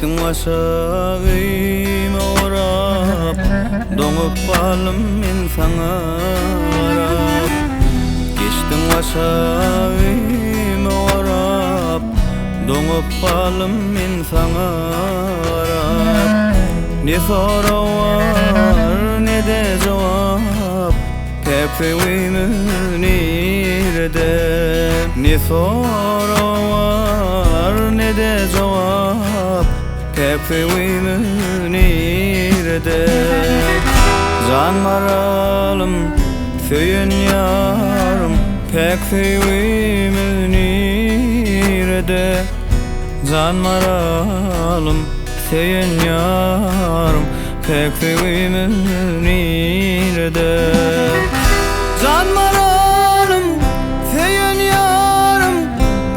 Geçtim aşağıma orap, donup kalım men sana arap. Geçtim aşağıma orap, donup kalım men sana arap. Ne soru var ne de cevap, tepkimin nerede? Ne soru var ne de cevap, tepkimin nerede? Can maralım, söyün yarım, tepkimin nerede? Can maralım, söyün yarım, tepkimin nerede? Can maralım, söyün yarım,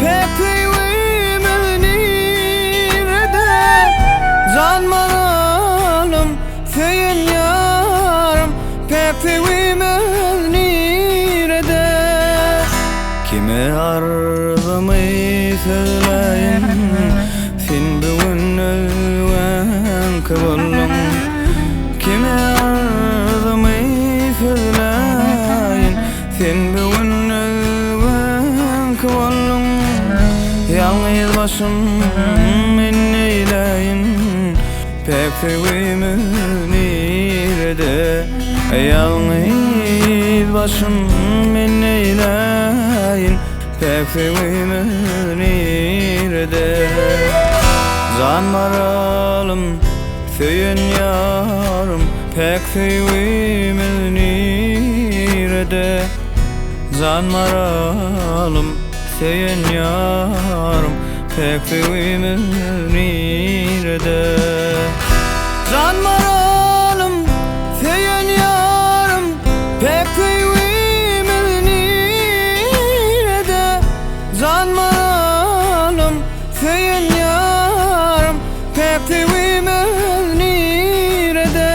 tepkimin nerede? Can maralım, söyün yarım, tepkimin nerede? Kime arzımı söyleyin, sen bugün ölven kıvırlım. Kime arzımı söyleyin, sen bugün ölven kıvırlım. Yalnız başım men eyleyin, tepkimin nerede? Yalnız başım men eyleyin, tepkimin nerede? Can maralım, söyün yarım, tepkimin nerede? Can maralım, söyün yarım, tepkimin nerede? Can maralım, söyün yarım, tepkimin nerede? Can maralım, söyün yarım, tepkimin nerede?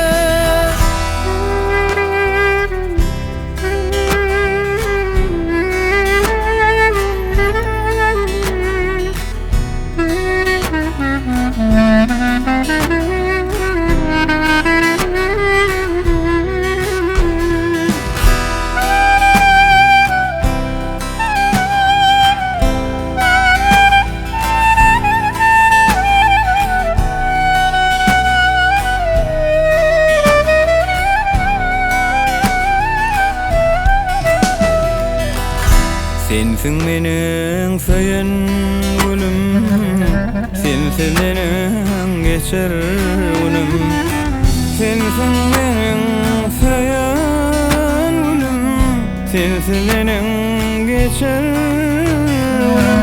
Sensin menin söyün gülüm, sensiz benim geçer günüm. Sensin menin söyün gülüm, sensiz benim geçer günüm.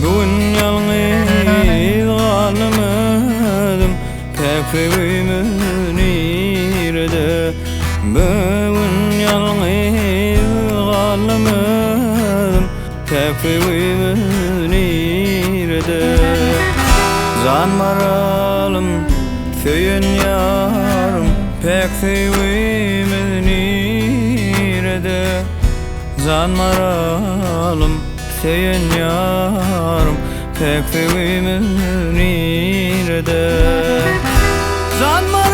Bugün yalnız kalmadım, tepkimin nerede? Bugün yalnız kalmadım, tepkimin nerede? Can maralım, söyün yarım, tepkimin nerede? Can maralım, söyün yarım, tepkimin nerede? Can maralım,